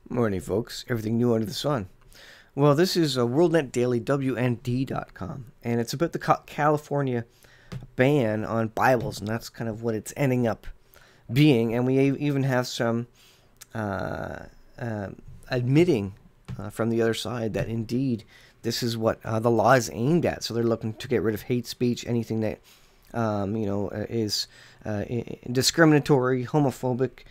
Morning, folks. Everything new under the sun. Well, this is WorldNet Daily, WND.com, and it's about the California ban on Bibles, and that's kind of what it's ending up being. And we even have some admitting from the other side that indeed this is what the law is aimed at. So they're looking to get rid of hate speech, anything that is discriminatory, homophobic,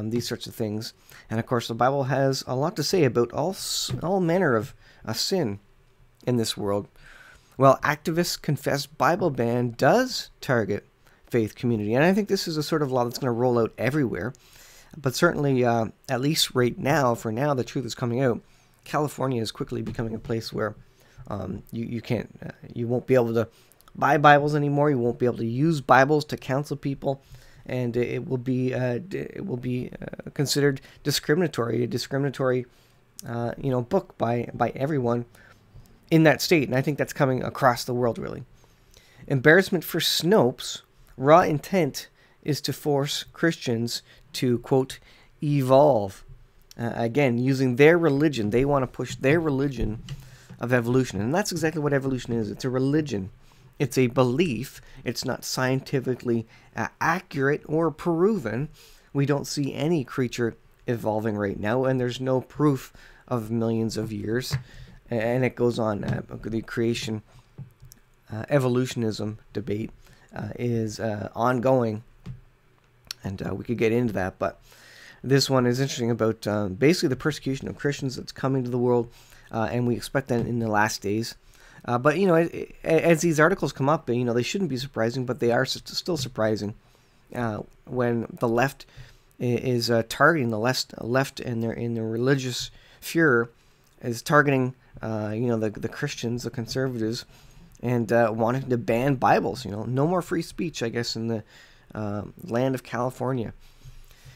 these sorts of things. And of course, the Bible has a lot to say about all manner of sin in this world. Well, activists confess Bible ban does target faith community, and I think this is a sort of law that's going to roll out everywhere. But certainly, at least right now, for now, the truth is coming out. California is quickly becoming a place where you won't be able to buy Bibles anymore. You won't be able to use Bibles to counsel people, and it will be considered discriminatory, book by everyone in that state. And I think that's coming across the world, really. Embarrassment for Snopes. Raw intent is to force Christians to, quote, evolve. Again, using their religion. They want to push their religion of evolution. And that's exactly what evolution is. It's a religion. It's a belief. It's not scientifically accurate or proven. We don't see any creature evolving right now, and there's no proof of millions of years. And it goes on. The creation evolutionism debate is ongoing, and we could get into that. But this one is interesting about basically the persecution of Christians that's coming to the world, and we expect that in the last days. But, as these articles come up, they shouldn't be surprising, but they are still surprising when the left is targeting the left in their religious furor, is targeting, the Christians, the conservatives, and wanting to ban Bibles. No more free speech, I guess, in the land of California.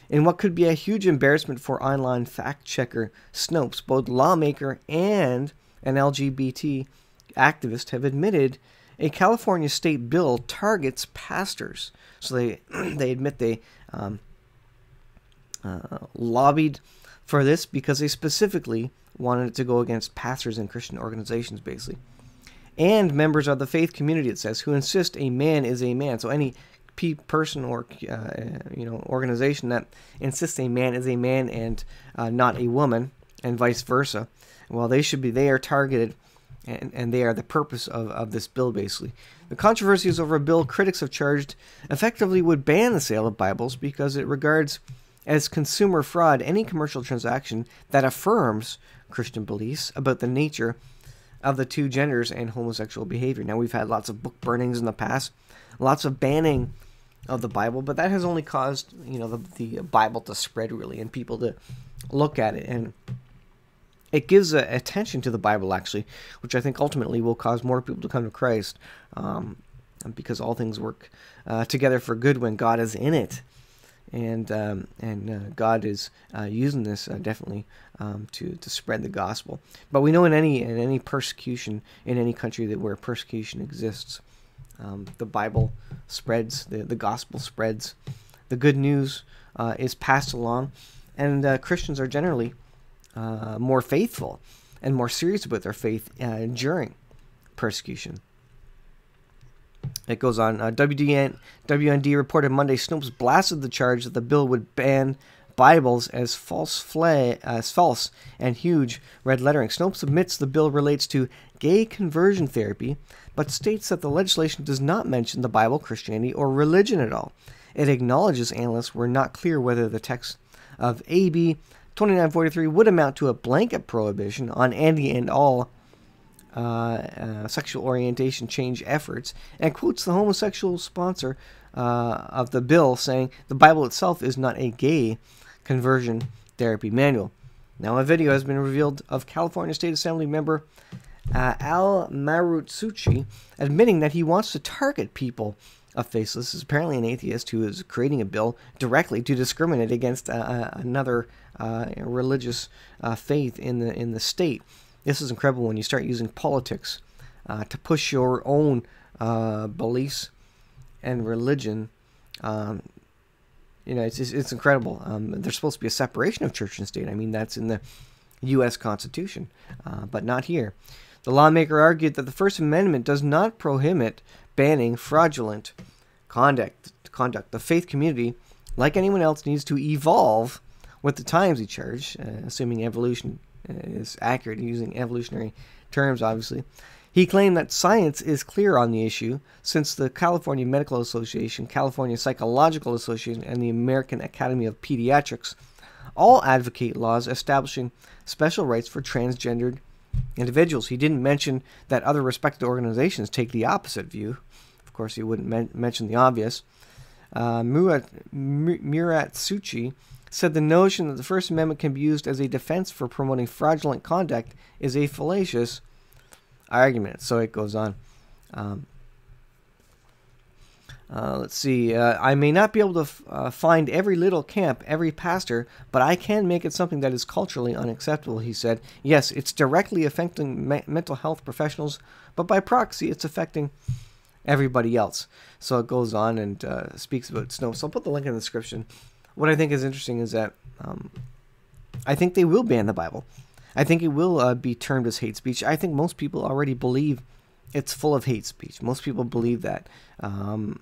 In what could be a huge embarrassment for online fact-checker Snopes, both lawmaker and an LGBT activist have admitted a California state bill targets pastors. So they admit they lobbied for this because they specifically wanted it to go against pastors and Christian organizations, basically. And members of the faith community, it says, who insist a man is a man. So any person or organization that insists a man is a man and not a woman, and vice versa, well, they are targeted, and they are the purpose of this bill, basically. The controversy is over a bill critics have charged effectively would ban the sale of Bibles because it regards as consumer fraud any commercial transaction that affirms Christian beliefs about the nature of the two genders and homosexual behavior. Now, we've had lots of book burnings in the past, lots of banning of the Bible, but that has only caused the Bible to spread, really, and people to look at it, and it gives attention to the Bible, actually, which I think ultimately will cause more people to come to Christ, because all things work together for good when God is in it, and God is using this definitely to spread the gospel. But we know in any persecution in any country where persecution exists, the Bible spreads, the gospel spreads, the good news is passed along, and Christians are generally more faithful and more serious about their faith during persecution. It goes on. WND reported Monday Snopes blasted the charge that the bill would ban Bibles as false and huge red lettering. Snopes admits the bill relates to gay conversion therapy, but states that the legislation does not mention the Bible, Christianity, or religion at all. It acknowledges analysts were not clear whether the text of AB 2943 would amount to a blanket prohibition on any and all sexual orientation change efforts, and quotes the homosexual sponsor of the bill, saying the Bible itself is not a gay conversion therapy manual. Now, a video has been revealed of California State Assembly member Al Marutsuchi admitting that he wants to target people of faith. This is apparently an atheist who is creating a bill directly to discriminate against another religious faith in the state. This is incredible when you start using politics to push your own beliefs and religion it's incredible. There's supposed to be a separation of church and state. I mean, that's in the U.S. Constitution, but not here. The lawmaker argued that the First Amendment does not prohibit banning fraudulent conduct. The faith community, like anyone else, needs to evolve with the times, he charged, assuming evolution is accurate, using evolutionary terms, obviously. He claimed that science is clear on the issue, since the California Medical Association, California Psychological Association, and the American Academy of Pediatrics all advocate laws establishing special rights for transgendered individuals. He didn't mention that other respected organizations take the opposite view. Of course, he wouldn't mention the obvious. Murat Suchi said the notion that the First Amendment can be used as a defense for promoting fraudulent conduct is a fallacious argument. So it goes on. Let's see. I may not be able to find every little camp, every pastor, but I can make it something that is culturally unacceptable, he said. Yes, it's directly affecting mental health professionals, but by proxy, it's affecting everybody else. So it goes on and speaks about Snopes. I'll put the link in the description. What I think is interesting is that I think they will ban the Bible. I think it will be termed as hate speech. I think most people already believe it's full of hate speech. Most people believe that. And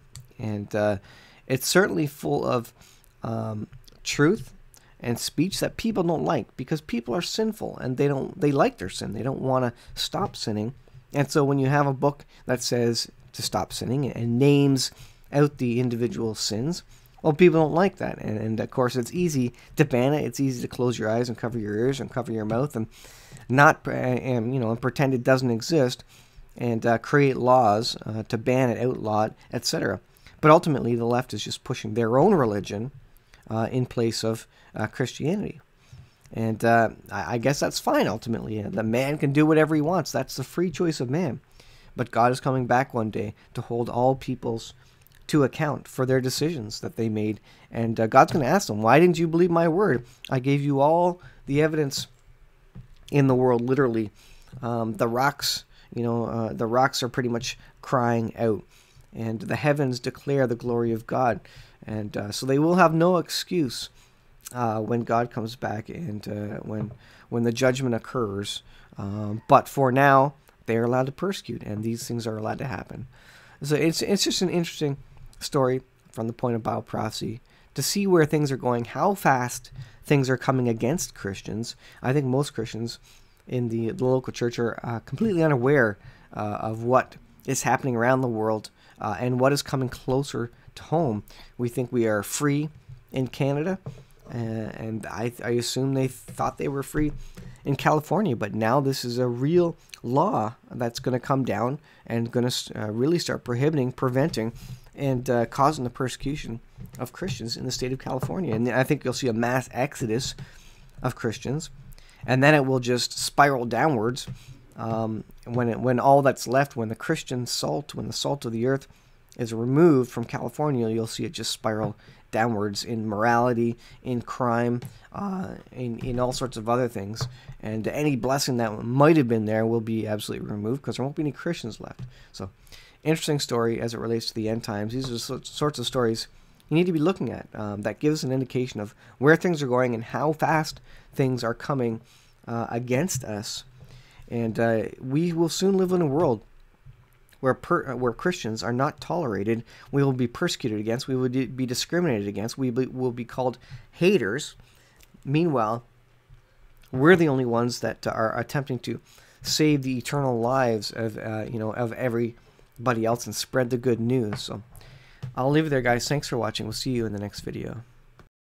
it's certainly full of truth and speech that people don't like, because people are sinful and they like their sin. They don't want to stop sinning. And so when you have a book that says to stop sinning and names out the individual sins, well, people don't like that. And of course, it's easy to ban it. It's easy to close your eyes and cover your ears and cover your mouth and and pretend it doesn't exist and create laws to ban it, outlaw it, etc. But ultimately, the left is just pushing their own religion in place of Christianity. And I guess that's fine, ultimately. The man can do whatever he wants. That's the free choice of man. But God is coming back one day to hold all peoples to account for their decisions that they made. And God's going to ask them, why didn't you believe my word? I gave you all the evidence in the world, literally. The rocks, the rocks are pretty much crying out. And the heavens declare the glory of God. And so they will have no excuse when God comes back and when the judgment occurs. But for now, they're allowed to persecute, and these things are allowed to happen. So it's just an interesting story from the point of Bible prophecy to see where things are going, how fast things are coming against Christians. I think most Christians in the local church are completely unaware of what is happening around the world and what is coming closer to home. We think we are free in Canada, and I assume they thought they were free in California, but now this is a real law that's going to come down and going to really start prohibiting, preventing, and causing the persecution of Christians in the state of California. And I think you'll see a mass exodus of Christians, and then it will just spiral downwards when all that's left, when the Christian salt, when the salt of the earth is removed from California, you'll see it just spiral downwards in morality, in crime, in all sorts of other things. And any blessing that might have been there will be absolutely removed because there won't be any Christians left. So, interesting story as it relates to the end times. These are the sorts of stories you need to be looking at that gives an indication of where things are going and how fast things are coming against us. And we will soon live in a world where Christians are not tolerated. We will be persecuted against. We will be discriminated against. We will be called haters. Meanwhile, we're the only ones that are attempting to save the eternal lives of of everybody else and spread the good news. So I'll leave it there, guys. Thanks for watching. We'll see you in the next video.